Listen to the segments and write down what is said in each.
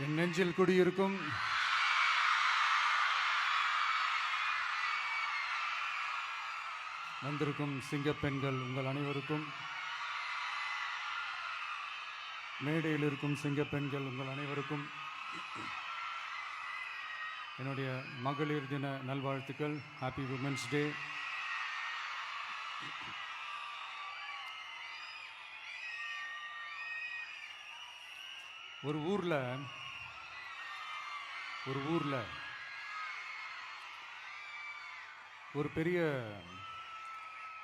என் நெஞ்சில் குடியிருக்கும் வந்திருக்கும் சிங்கப்பெண்கள் உங்கள் அனைவருக்கும், மேடையில் இருக்கும் சிங்கப்பெண்கள் உங்கள் அனைவருக்கும் என்னுடைய மகளிர் தின நல்வாழ்த்துக்கள். Happy women's day. ஒரு ஊரில் ஒரு பெரிய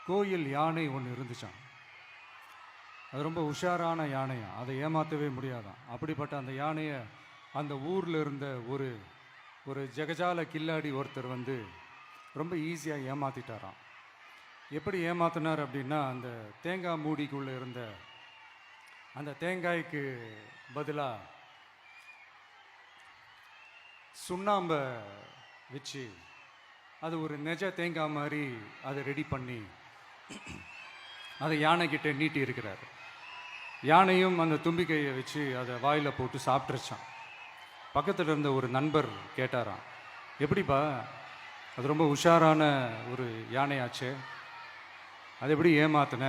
கோயில் யானை ஒன்று இருந்துச்சான். அது ரொம்ப உஷாரான யானையாம், அதை ஏமாற்றவே முடியாதான். அப்படிப்பட்ட அந்த யானையை அந்த ஊரில் இருந்த ஒரு ஜெகஜால கில்லாடி ஒருத்தர் வந்து ரொம்ப ஈஸியாக ஏமாற்றிட்டாராம். எப்படி ஏமாத்தினார் அப்படின்னா, அந்த தேங்காய் மூடிக்குள்ளே இருந்த அந்த தேங்காய்க்கு பதிலாக சுண்ணாம்பை வச்சு அது ஒரு நெஜ தேங்காய் மாதிரி அதை ரெடி பண்ணி அதை யானைக்கிட்ட நீட்டி இருக்கிறார். யானையும் அந்த தும்பிக்கையை வச்சு அதை வாயில் போட்டு சாப்பிட்ருச்சான். பக்கத்தில் இருந்த ஒரு நண்பர் கேட்டாராம், எப்படிப்பா, அது ரொம்ப உஷாரான ஒரு யானையாச்சே, அது எப்படி ஏமாத்தின?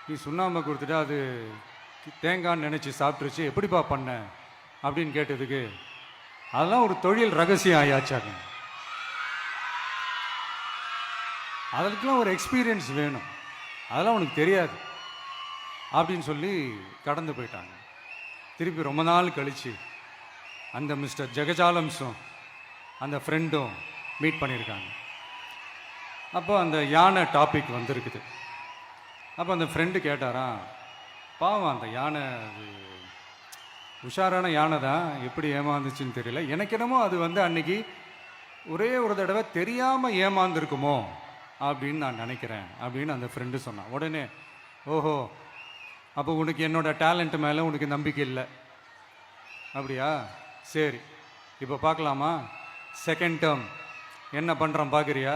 நீ சுண்ணாம்பை கொடுத்துட்டு அது தேங்காய்ன்னு நினச்சி சாப்பிட்ருச்சு, எப்படிப்பா பண்ண அப்படின்னு கேட்டதுக்கு, அதெல்லாம் ஒரு தொழில் ரகசியம் ஆயாச்சாங்க, அதற்கெல்லாம் ஒரு எக்ஸ்பீரியன்ஸ் வேணும், அதெல்லாம் உனக்கு தெரியாது அப்படின்னு சொல்லி கடந்து போயிட்டாங்க. திருப்பி ரொம்ப நாள் கழித்து அந்த மிஸ்டர் ஜெகஜாலம்ஸும் அந்த ஃப்ரெண்டும் மீட் பண்ணியிருக்காங்க. அப்போ அந்த யானை டாபிக் வந்திருக்குது. அப்போ அந்த ஃப்ரெண்டு கேட்டாராம், பாவம் அந்த யானை அது உஷாரான யானை தான், எப்படி ஏமாந்துச்சுன்னு தெரியல, எனக்கு என்னமோ அது வந்து அன்னைக்கு ஒரே ஒரு தடவை தெரியாமல் ஏமாந்துருக்குமோ அப்படின்னு நான் நினைக்கிறேன் அப்படின்னு அந்த ஃப்ரெண்டு சொன்னான். உடனே, ஓஹோ, அப்போ உனக்கு என்னோட டேலண்ட் மேலே உனக்கு நம்பிக்கை இல்லை அப்படியா, சரி இப்போ பார்க்கலாமா, செகண்ட் டேர்ம் என்ன பண்ணுறான் பார்க்குறியா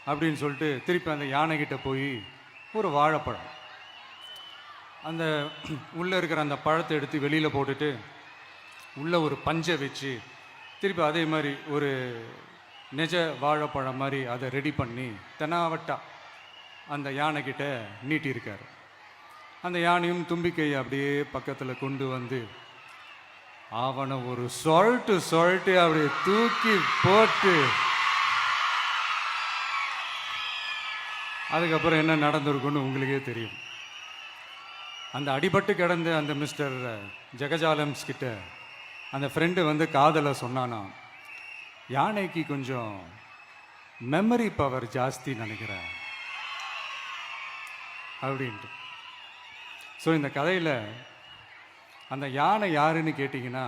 அப்படின்னு சொல்லிட்டு திருப்பி அந்த யானைக்கிட்ட போய் ஒரு வாழைப்பழம், அந்த உள்ளே இருக்கிற அந்த பழத்தை எடுத்து வெளியில் போட்டுட்டு உள்ளே ஒரு பஞ்சை வச்சு திருப்பி அதே மாதிரி ஒரு நெஜ வாழைப்பழம் மாதிரி அதை ரெடி பண்ணி தெனாவட்டா அந்த யானைக்கிட்ட நீட்டியிருக்கார். அந்த யானையும் தும்பிக்கையை அப்படியே பக்கத்தில் கொண்டு வந்து அவனை ஒரு சொல்லிட்டு அப்படியே தூக்கி போட்டு, அதுக்கப்புறம் என்ன நடந்திருக்குன்னு உங்களுக்கே தெரியும். அந்த அடிபட்டு கிடந்த அந்த மிஸ்டர் ஜெகஜாலம்ஸ் கிட்ட அந்த ஃப்ரெண்டு வந்து காதலை சொன்னானா, யானைக்கு கொஞ்சம் மெமரி பவர் ஜாஸ்தி நினைக்கிறேன் அப்படின்ட்டு. ஸோ இந்த கதையில் அந்த யானை யாருன்னு கேட்டிங்கன்னா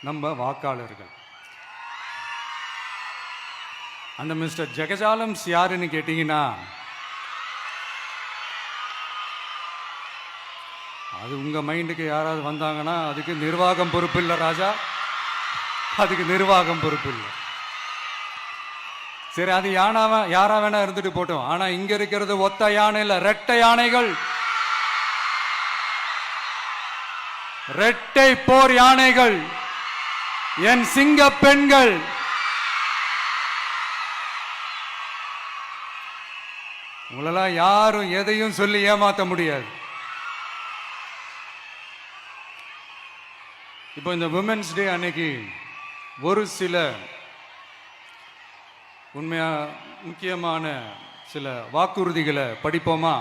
நம்ம வாக்காளர்கள். அந்த மிஸ்டர் ஜெகஜாலம்ஸ் யாருன்னு கேட்டிங்கன்னா அது உங்கள் மைண்டுக்கு யாராவது வந்தாங்கன்னா அதுக்கு நிர்வாகம் பொறுப்பு இல்லை ராஜா, அதுக்கு நிர்வாகம் பொறுப்பு இல்லை. சரி, அது யாரா வேணா இருந்துட்டு போட்டோம். ஆனால் இங்கே இருக்கிறது ஒத்த யானை இல்லை, ரெட்டை யானைகள், ரெட்டை போர் யானைகள், என் சிங்க பெண்கள். உங்களெல்லாம் யாரும் எதையும் சொல்லி ஏமாற்ற முடியாது. இப்போ இந்த விமென்ஸ் டே அன்னைக்கு ஒரு சில முக்கியமான சில வாக்குறுதிகளை படிப்போமா?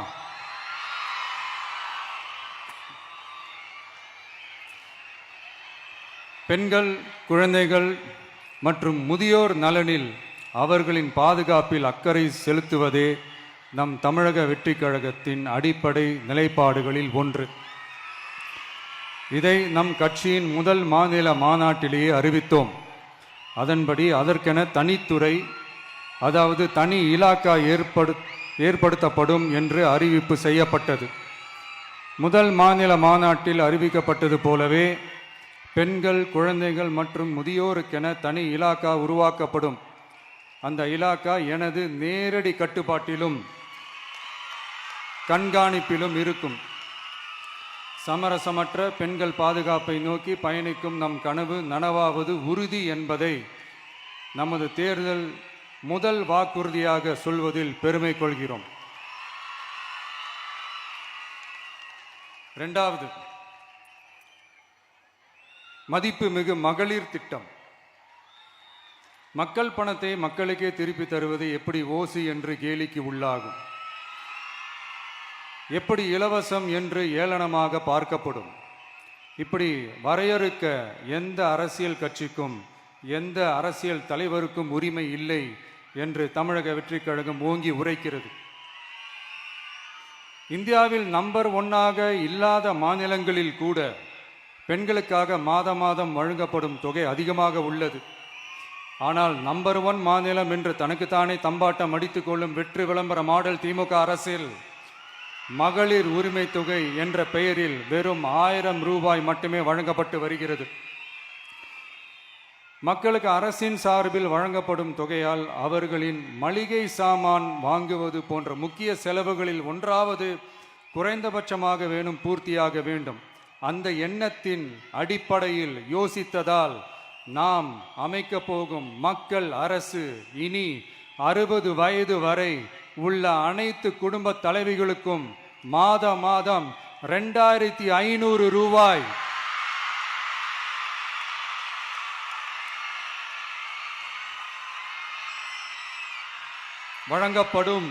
பெண்கள், குழந்தைகள் மற்றும் முதியோர் நலனில் அவர்களின் பாதுகாப்பில் அக்கறை செலுத்துவதே நம் தமிழக வெற்றி கழகத்தின் அடிப்படை நிலைப்பாடுகளில் ஒன்று. இதை நம் கட்சியின் முதல் மாநில மாநாட்டிலேயே அறிவித்தோம். அதன்படி அதற்கென தனித்துறை, அதாவது தனி இலாக்கா ஏற்படுத்தப்படும் என்று அறிவிப்பு செய்யப்பட்டது. முதல் மாநில மாநாட்டில் அறிவிக்கப்பட்டது போலவே பெண்கள், குழந்தைகள் மற்றும் முதியோருக்கென தனி இலாக்கா உருவாக்கப்படும். அந்த இலாக்கா எனது நேரடி கட்டுப்பாட்டிலும் கண்காணிப்பிலும் இருக்கும். சமரசமற்ற பெண்கள் பாதுகாப்பை நோக்கி பயணிக்கும் நம் கனவு நனவாவது உறுதி என்பதை நமது தேர்தல் முதல் வாக்குறுதியாக சொல்வதில் பெருமை கொள்கிறோம். இரண்டாவது, மதிப்புமிகு மகளிர் திட்டம். மக்கள் பணத்தை மக்களுக்கே திருப்பி தருவது எப்படி ஓசி என்று கேலிக்கு உள்ளாகும், எப்படி இலவசம் என்று ஏளனமாக பார்க்கப்படும். இப்படி வரையறுக்க எந்த அரசியல் கட்சிக்கும் எந்த அரசியல் தலைவருக்கும் உரிமை இல்லை என்று தமிழக வெற்றிக் கழகம் ஓங்கி உரைக்கிறது. இந்தியாவில் நம்பர் 1 இல்லாத மாநிலங்களில் கூட பெண்களுக்காக மாதம் வழங்கப்படும் தொகை அதிகமாக உள்ளது. ஆனால் நம்பர் 1 மாநிலம் என்று தனக்குத்தானே தம்பாட்டம் அடித்துக் கொள்ளும் வெற்றி விளம்பர மாடல் திமுக அரசில் மகளிர் உரிமை தொகை என்ற பெயரில் வெறும் 1000 ரூபாய் மட்டுமே வழங்கப்பட்டு வருகிறது. மக்களுக்கு அரசின் சார்பில் வழங்கப்படும் தொகையால் அவர்களின் மளிகை சாமான் வாங்குவது போன்ற முக்கிய செலவுகளில் ஒன்றாவது குறைந்தபட்சமாக பூர்த்தியாக வேண்டும். அந்த எண்ணத்தின் அடிப்படையில் யோசித்ததால் நாம் அமைக்க போகும் மக்கள் அரசு இனி 60 வயது வரை உள்ள அனைத்து குடும்ப தலைவிகளுக்கும் மாதம் 2500 ரூபாய் வழங்கப்படும்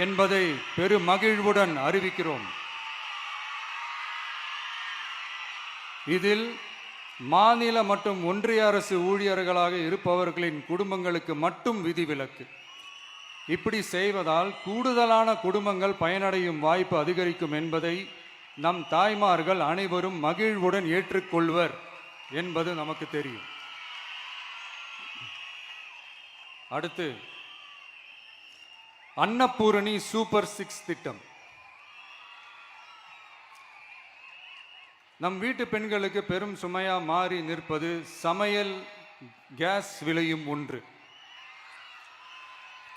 என்பதை பெருமகிழ்வுடன் அறிவிக்கிறோம். இதில் மாநில மற்றும் ஒன்றிய அரசு ஊழியர்களாக இருப்பவர்களின் குடும்பங்களுக்கு மட்டும் விதிவிலக்கு. இப்படி செய்வதால் கூடுதலான குடும்பங்கள் பயனடையும் வாய்ப்பு அதிகரிக்கும் என்பதை நம் தாய்மார்கள் அனைவரும் மகிழ்வுடன் ஏற்றுக்கொள்வர் என்பது நமக்கு தெரியும். அடுத்து, அன்னபூரணி சூப்பர் 6 திட்டம். நம் வீட்டு பெண்களுக்கு பெரும் சுமையா மாறி நிற்பது சமையல் கேஸ் விலையும் ஒன்று.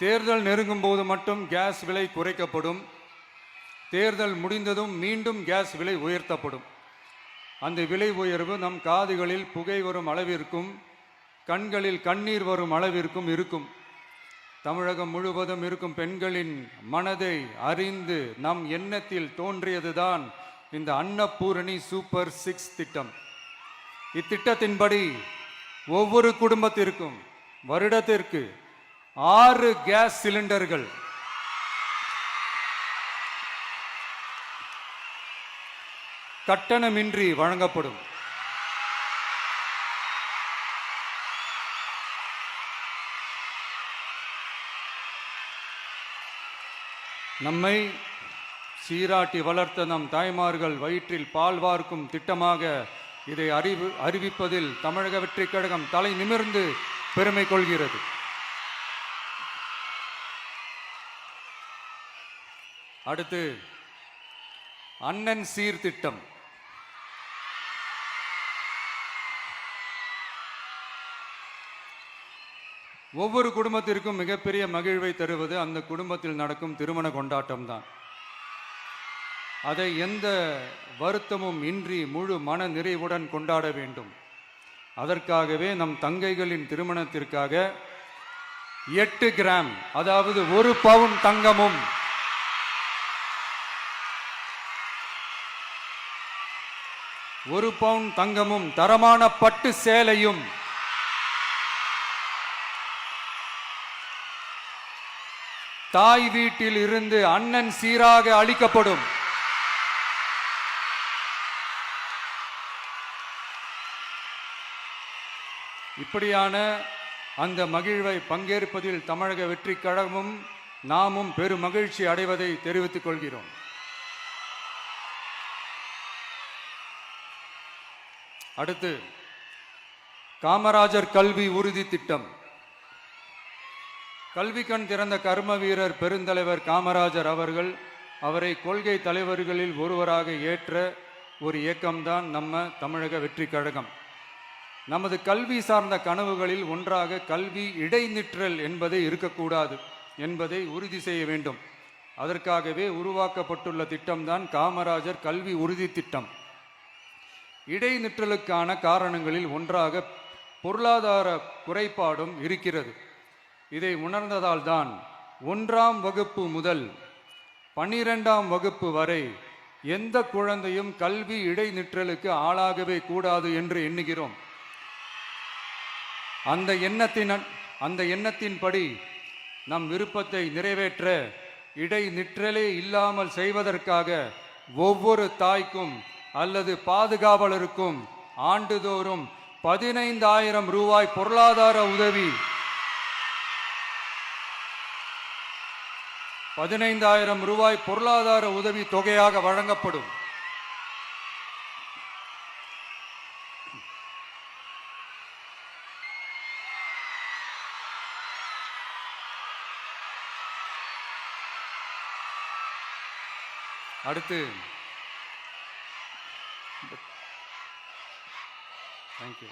தேர்தல் நெருங்கும் போது மட்டும் கேஸ் விலை குறைக்கப்படும், தேர்தல் முடிந்ததும் மீண்டும் கேஸ் விலை உயர்த்தப்படும். அந்த விலை உயர்வு நம் காதுகளில் புகை வரும் அளவிற்கும் கண்களில் கண்ணீர் வரும் அளவிற்கும் இருக்கும். தமிழகம் முழுவதும் இருக்கும் பெண்களின் மனதை அறிந்து நம் எண்ணத்தில் தோன்றியதுதான் இந்த அன்னபூரணி சூப்பர் 6 திட்டம். இத்திட்டத்தின்படி ஒவ்வொரு குடும்பத்திற்கும் வருடத்திற்கு 6 கேஸ் சிலிண்டர்கள் கட்டணமின்றி வழங்கப்படும். நம்மை சீராட்டி வளர்த்த நம் தாய்மார்கள் வயிற்றில் பால் வார்க்கும் திட்டமாக இதை அறிவிப்பதில் தமிழக வெற்றிக் கழகம் தலை நிமிர்ந்து பெருமை கொள்கிறது. அடுத்து, அண்ணன் சீர்திட்டம். ஒவ்வொரு குடும்பத்திற்கும் மிகப்பெரிய மகிழ்வை தருவது அந்த குடும்பத்தில் நடக்கும் திருமண கொண்டாட்டம் தான். அதை எந்த வருத்தமும் இன்றி முழு மன நிறைவுடன் கொண்டாட வேண்டும். அதற்காகவே நம் தங்கைகளின் திருமணத்திற்காக 8 கிராம், அதாவது 1 பவுன் தங்கமும் 1 பவுன் தங்கமும் தரமான பட்டு சேலையும் தாய் வீட்டில் இருந்து அண்ணன் சீராக அளிக்கப்படும். இப்படியான அந்த மகிழ்வை பங்கேற்பதில் தமிழக வெற்றிக் கழகமும் நாமும் பெரும் மகிழ்ச்சி அடைவதை தெரிவித்துக் கொள்கிறோம். அடுத்து, காமராஜர் கல்வி உறுதி திட்டம். கல்வி கண் திறந்த கர்ம வீரர் பெருந்தலைவர் காமராஜர் அவரை கொள்கை தலைவர்களில் ஒருவராக ஏற்ற ஒரு இயக்கம்தான் நம்ம தமிழக வெற்றிக் கழகம். நமது கல்வி சார்ந்த கனவுகளில் ஒன்றாக கல்வி இடைநிற்றல் என்பதை இருக்கக்கூடாது என்பதை உறுதி செய்ய வேண்டும். அதற்காகவே உருவாக்கப்பட்டுள்ள திட்டம்தான் காமராஜர் கல்வி உறுதி திட்டம். இடைநிற்றலுக்கான காரணங்களில் ஒன்றாக பொருளாதார குறைபாடும் இருக்கிறது. இதை உணர்ந்ததால் தான் 1ஆம் வகுப்பு முதல் 12ஆம் வகுப்பு வரை எந்த குழந்தையும் கல்வி இடைநிற்றலுக்கு ஆளாகவே கூடாது என்று எண்ணுகிறோம். அந்த எண்ணத்தின்படி நம் விருப்பத்தை நிறைவேற்ற இடைநிற்றலே இல்லாமல் செய்வதற்காக ஒவ்வொரு தாய்க்கும் அல்லது பாதுகாவலருக்கும் ஆண்டுதோறும் 15,000 ரூபாய் பொருளாதார உதவி 15,000 ரூபாய் பொருளாதார உதவி தொகையாக வழங்கப்படும். அடுத்து தேங்க்யூ.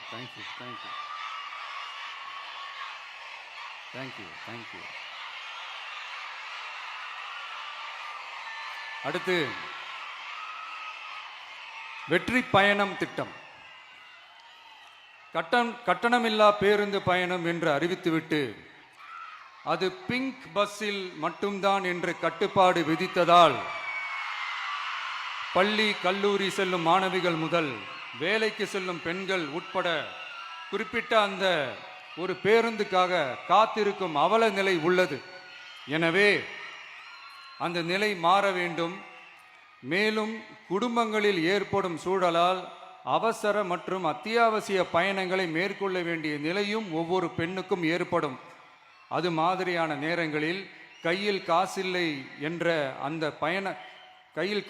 அடுத்து வெற்றி பயணம் திட்டம். கட்டணமில்லா பேருந்து பயணம் என்று அறிவித்துவிட்டு அது பிங்க் பஸ்ஸில் மட்டும்தான் என்று கட்டுப்பாடு விதித்ததால் பள்ளி கல்லூரி செல்லும் மாணவிகள் முதல் வேலைக்கு செல்லும் பெண்கள் உட்பட குறிப்பிட்ட அந்த ஒரு பேருந்துக்காக காத்திருக்கும் அவல நிலை உள்ளது. எனவே அந்த நிலை மாற வேண்டும். மேலும் குடும்பங்களில் ஏற்படும் சூழலால் அவசர மற்றும் அத்தியாவசிய பயணங்களை மேற்கொள்ள வேண்டிய நிலையும் ஒவ்வொரு பெண்ணுக்கும் ஏற்படும். அது மாதிரியான நேரங்களில் கையில்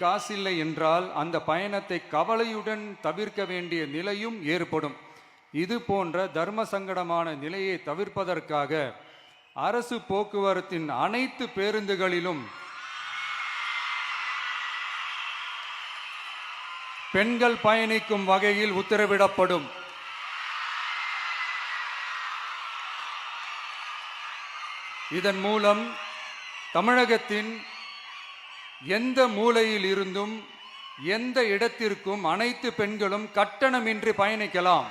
காசில்லை என்றால் அந்த பயணத்தை கவலையுடன் தவிர்க்க வேண்டிய நிலையும் ஏற்படும். இது போன்ற தர்ம சங்கடமான நிலையை தவிர்ப்பதற்காக அரசு போக்குவரத்தின் அனைத்து பேருந்துகளிலும் பெண்கள் பயணிக்கும் வகையில் உத்தரவிடப்படும். இதன் மூலம் தமிழகத்தின் எந்த மூலையில் இருந்தும் எந்த இடத்திற்கும் அனைத்து பெண்களும் கட்டணமின்றி பயணிக்கலாம்.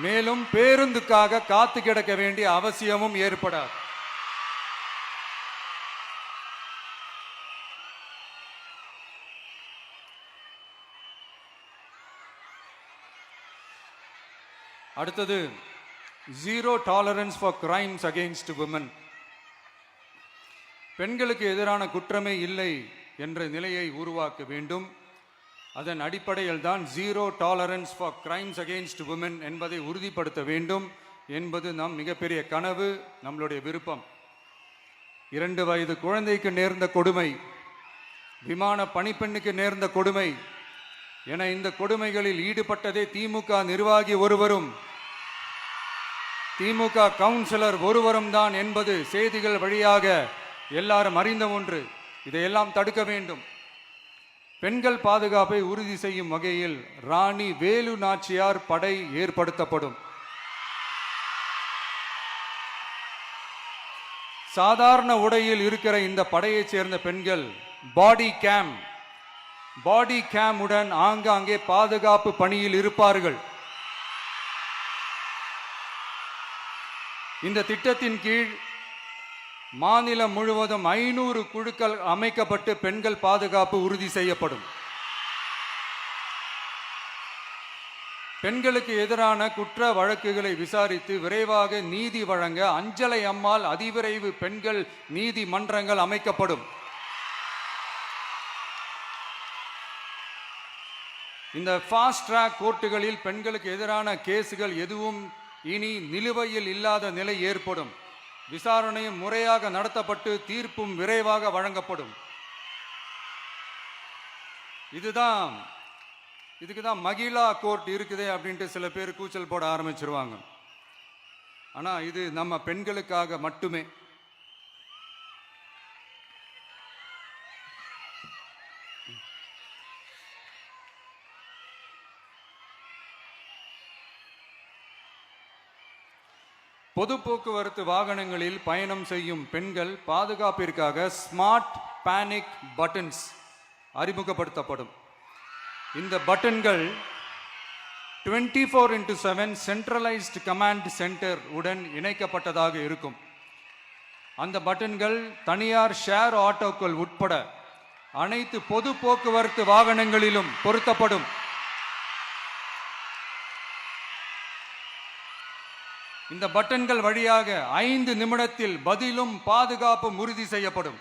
மேலும் பேருந்துக்காக காத்து கிடக்க வேண்டிய அவசியமும் ஏற்படாது. அடுத்தது zero tolerance for crimes against women. பெண்களுக்கு எதிரான குற்றமே இல்லை என்ற நிலையை உருவாக்க வேண்டும். அதன் அடிப்படையில் தான் zero tolerance for crimes against women என்பதை உறுதிப்படுத்த வேண்டும் என்பது நம் மிகப்பெரிய கனவு, நம்மளுடைய விருப்பம். 2 வயது குழந்தைக்கு நேர்ந்த கொடுமை, விமான பணிப்பெண்ணுக்கு நேர்ந்த கொடுமை என இந்த கொடுமைகளில் ஈடுபட்டதே திமுக நிர்வாகி ஒருவரும் திமுக கவுன்சிலர் ஒருவரும் தான் என்பது செய்திகள் வழியாக எல்லாரும் அறிந்த ஒன்று. இதையெல்லாம் தடுக்க வேண்டும். பெண்கள் பாதுகாப்பை உறுதி செய்யும் வகையில் ராணி வேலு நாச்சியார் படை ஏற்படுத்தப்படும். சாதாரண உடையில் இருக்கிற இந்த படையைச் சேர்ந்த பெண்கள் பாடி கேம் உடன் ஆங்காங்கே பாதுகாப்பு பணியில் இருப்பார்கள். இந்த திட்டத்தின் கீழ் மாநிலம் முழுவதும் 500 குழுக்கள் அமைக்கப்பட்டு பெண்கள் பாதுகாப்பு உறுதி செய்யப்படும். பெண்களுக்கு எதிரான குற்ற வழக்குகளை விசாரித்து விரைவாக நீதி வழங்க அஞ்சலை அம்மாள் அதிவிரைவு பெண்கள் நீதிமன்றங்கள் அமைக்கப்படும். இந்த ஃபாஸ்ட் ட்ராக் கோர்ட்டுகளில் பெண்களுக்கு எதிரான கேசுகள் எதுவும் இனி நிலுவையில் இல்லாத நிலை ஏற்படும். விசாரணையும் முறையாக நடத்தப்பட்டு தீர்ப்பும் விரைவாக வழங்கப்படும். இதுக்கு தான் மகிழா கோர்ட் இருக்குதே அப்படின்ட்டு சில பேர் கூச்சல் போட ஆரம்பிச்சிருவாங்க. ஆனால் இது நம்ம பெண்களுக்காக மட்டுமே. பொது போக்குவரத்து வாகனங்களில் பயணம் செய்யும் பெண்கள் பாதுகாப்பிற்காக ஸ்மார்ட் பேனிக் பட்டன்ஸ் அறிமுகப்படுத்தப்படும். இந்த பட்டன்கள் 24/7 சென்ட்ரலைஸ்டு கமாண்ட் சென்டர் உடன் இணைக்கப்பட்டதாக இருக்கும். அந்த பட்டன்கள் தனியார் ஷேர் ஆட்டோக்கள் உட்பட அனைத்து பொது போக்குவரத்து வாகனங்களிலும் பொருத்தப்படும். இந்த பட்டன்கள் வழியாக 5 நிமிடத்தில் பதிலும் பாதுகாப்பும் உறுதி செய்யப்படும்.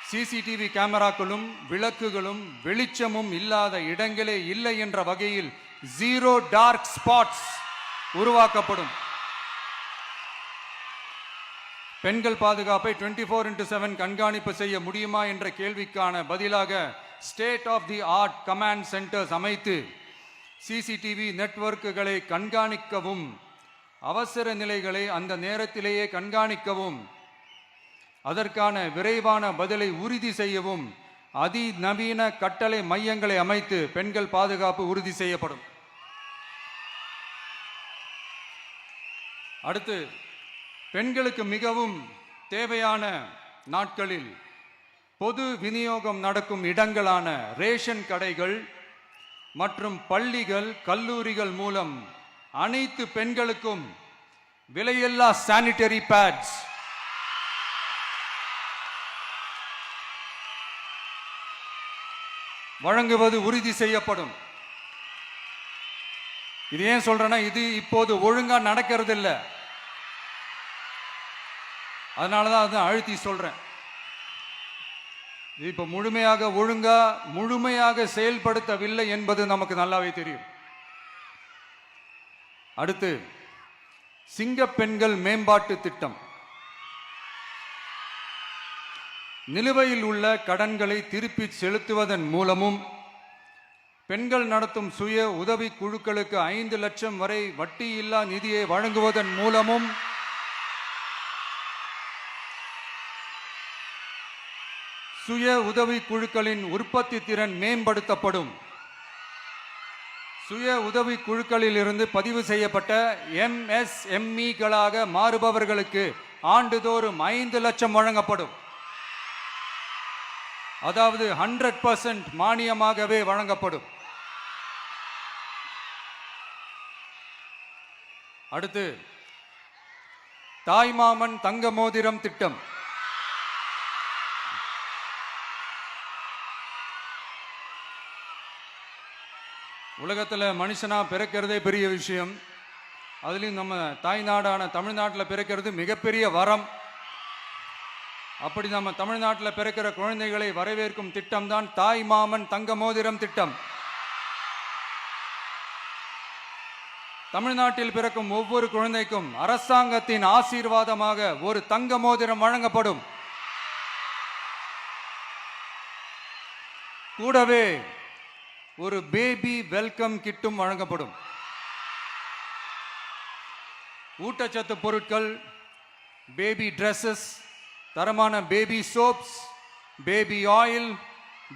சிசிடிவி கேமராக்களும் விளக்குகளும் வெளிச்சமும் இல்லாத இடங்களே இல்லை என்ற வகையில் 0 டார்க் ஸ்பாட்ஸ் உருவாக்கப்படும். பெண்கள் பாதுகாப்பை 24/7 கண்காணிப்பு செய்ய முடியுமா என்ற கேள்விக்கான பதிலாக state of the art command centres அமைத்து சிசிடிவி நெட்வொர்க்குகளை கண்காணிக்கவும் அவசர நிலைகளை அந்த நேரத்திலேயே கண்காணிக்கவும் அதற்கான விரைவான பதிலை உறுதி செய்யவும் அதிநவீன கட்டளை மையங்களை அமைத்து பெண்கள் பாதுகாப்பு உறுதி செய்யப்படும். அடுத்து, பெண்களுக்கு மிகவும் தேவையான நாட்களில் பொது விநியோகம் நடக்கும் இடங்களான ரேஷன் கடைகள் மற்றும் பள்ளிகள் கல்லூரிகள் மூலம் அனைத்து பெண்களுக்கும் விலையில்லா சானிட்டரி பேட்ஸ் வழங்குவது உறுதி செய்யப்படும். இது ஏன் சொல்றேன்னா, இது இப்போது ஒழுங்கா நடக்கிறது இல்லை, அதனாலதான் அதை அழுத்தி சொல்றேன். இது இப்ப முழுமையாக செயல்படுத்தவில்லை என்பது நமக்கு நல்லாவே தெரியும். அடுத்து, சிங்க பெண்கள் மேம்பாட்டு திட்டம். நிலுவையில் உள்ள கடன்களை திருப்பி செலுத்துவதன் மூலமும் பெண்கள் நடத்தும் சுய உதவி குழுக்களுக்கு 5 லட்சம் வரை வட்டியில்லா நிதியை வழங்குவதன் மூலமும் சுய உதவி குழுக்களின் உற்பத்தி திறன் மேம்படுத்தப்படும். சுய உதவி குழுக்களில் இருந்து பதிவு செய்யப்பட்ட MSMEகளாக மாறுபவர்களுக்கு ஆண்டுதோறும் 5 லட்சம் வழங்கப்படும். அதாவது 100% மானியமாகவே வழங்கப்படும். அடுத்து, தாய்மாமன் தங்க மோதிரம் திட்டம். உலகத்தில் மனுஷனா பிறக்கிறதே பெரிய விஷயம். அதுலேயும் நம்ம தாய்நாடான தமிழ்நாட்டில் பிறக்கிறது மிகப்பெரிய வரம். அப்படி நம்ம தமிழ்நாட்டில் பிறக்கிற குழந்தைகளை வரவேற்கும் திட்டம் தான் தாய் மாமன் தங்க மோதிரம் திட்டம். தமிழ்நாட்டில் பிறக்கும் ஒவ்வொரு குழந்தைக்கும் அரசாங்கத்தின் ஆசீர்வாதமாக ஒரு தங்க மோதிரம் வழங்கப்படும். கூடவே ஒரு பேபி வெல்கம் கிட்டும் வழங்கப்படும். ஊட்டச்சத்து பொருட்கள், பேபி ட்ரெஸ்ஸஸ், தரமான baby soaps, baby oil,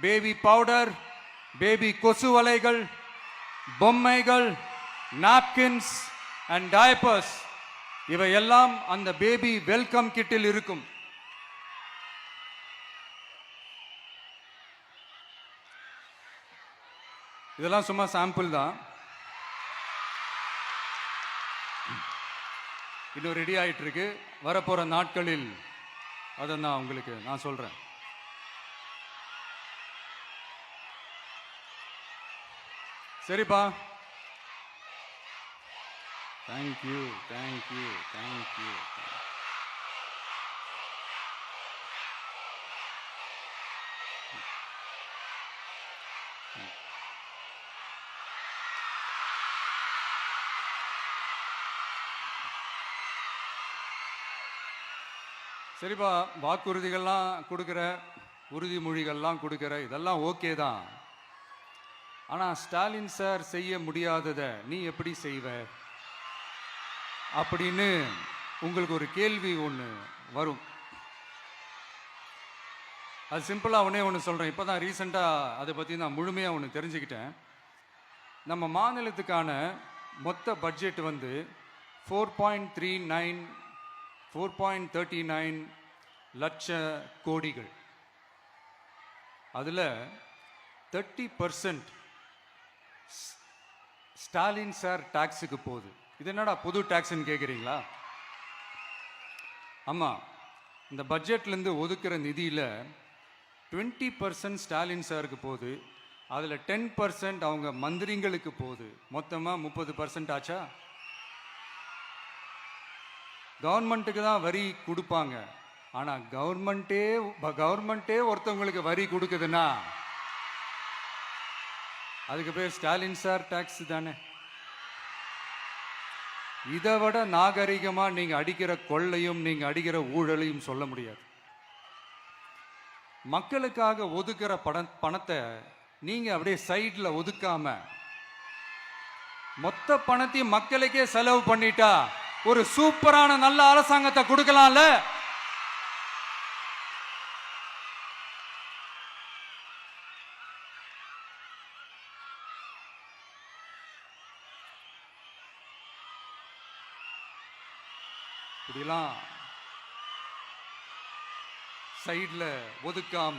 baby powder, baby கொசு வலைகள், பொம்மைகள், நாப்கின்ஸ் அண்ட் டயப்பர்ஸ் இவையெல்லாம் அந்த பேபி வெல்கம் கிட்டில் இருக்கும். இதெல்லாம் சும்மா சாம்பிள் தான். இன்னும் ரெடி ஆயிட்டு இருக்கு. வரப்போற நாட்களில் அதை நான் சொல்றேன். சரிப்பா, தேங்க்யூ. சரிப்பா, வாக்குறுதிகள்லாம் கொடுக்குற, உறுதிமொழிகள்லாம் கொடுக்குற, இதெல்லாம் ஓகே தான். ஆனால் ஸ்டாலின் சார் செய்ய முடியாததை நீ எப்படி செய்வ அப்படின்னு உங்களுக்கு ஒரு கேள்வி ஒன்று வரும். அது சிம்பிளாக ஒன்று சொல்கிறேன். இப்போ தான் ரீசெண்டாக அதை பற்றி நான் முழுமையாக தெரிஞ்சுக்கிட்டேன். நம்ம மாநிலத்துக்கான மொத்த பட்ஜெட் வந்து 4.39 லட்ச கோடிகள். அதில் 30% ஸ்டாலின் சார் டாக்ஸுக்கு போகுது. இது என்னடா புது டாக்ஸ்ன்னு கேட்குறீங்களா? ஆமாம், இந்த பட்ஜெட்லேருந்து ஒதுக்குற நிதியில் 20% ஸ்டாலின் சாருக்கு போகுது. அதில் 10% அவங்க மந்திரிங்களுக்கு போகுது. மொத்தமாக 30% ஆச்சா? கவர்மெண்ட்டுக்கு தான் வரி கொடுப்பாங்க. ஆனால் கவர்மெண்ட்டே ஒருத்தவங்களுக்கு வரி கொடுக்குதுன்னா அதுக்கு பேர் ஸ்டாலின் சார் டாக்ஸ் தானே. இதை விட நாகரிகமாக நீங்கள் அடிக்கிற கொள்ளையும் நீங்கள் அடிக்கிற ஊழலையும் சொல்ல முடியாது. மக்களுக்காக ஒதுக்குற பணத்தை நீங்கள் அப்படியே சைடில் ஒதுக்காம மொத்த பணத்தையும் மக்களுக்கே செலவு பண்ணிட்டா ஒரு சூப்பரான நல்ல அரசாங்கத்தை கொடுக்கலாம்ல. இப்படிலாம் சைடில் ஒதுக்காம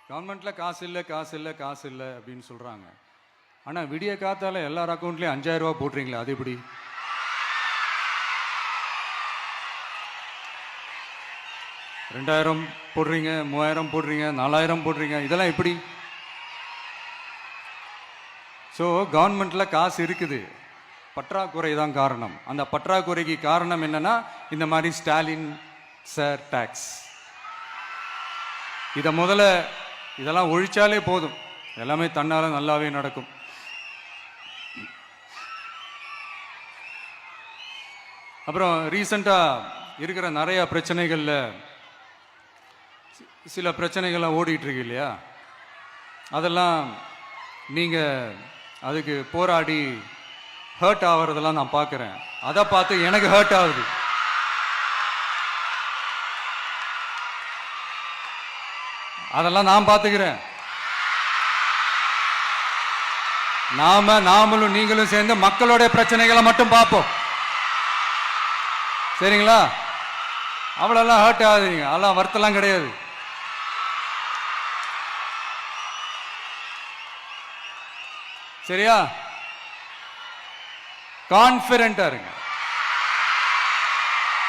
கவர்மெண்ட்ல காசு இல்லை அப்படின்னு சொல்றாங்க. ஆனா விடிய காத்தால எல்லார் அக்கௌண்ட்லயும் 5000 ரூபாய் போடுறீங்களா? அது எப்படி? $2000 போடுறீங்க, 3000 போடுறீங்க, 4000 போடுறீங்க, இதெல்லாம் எப்படி? ஸோ கவர்மெண்ட்ல காசு இருக்குது, பற்றாக்குறை தான் காரணம். அந்த பற்றாக்குறைக்கு காரணம் என்னன்னா இந்த மாதிரி ஸ்டாலின் சார் டாக்ஸ். இதெல்லாம் ஒழிச்சாலே போதும், எல்லாமே தன்னால நல்லாவே நடக்கும். அப்புறம் ரீசண்டா இருக்கிற நிறைய பிரச்சனைகள்ல சில பிரச்சனைகள்லாம் ஓடிட்டு இருக்கு இல்லையா? அதெல்லாம் நீங்க அதுக்கு போராடி ஹர்ட் ஆகிறதெல்லாம் நான் பார்க்குறேன். அதை பார்த்து எனக்கு ஹர்ட் ஆகுது. அதெல்லாம் நான் பார்த்துக்கிறேன். நாமளும் நீங்களும் சேர்ந்து மக்களுடைய பிரச்சனைகளை மட்டும் பார்ப்போம், சரிங்களா? அவ்வளோலாம் ஹர்ட் ஆகுதுங்க, அதெல்லாம் வருத்தலாம் கிடையாது. சரியா? கான்ஃபிடென்ட்டா இருங்க,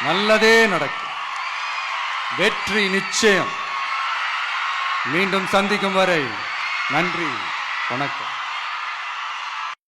நல்லதே நடக்கும், வெற்றி நிச்சயம். மீண்டும் சந்திக்கும் வரை நன்றி, வணக்கம்.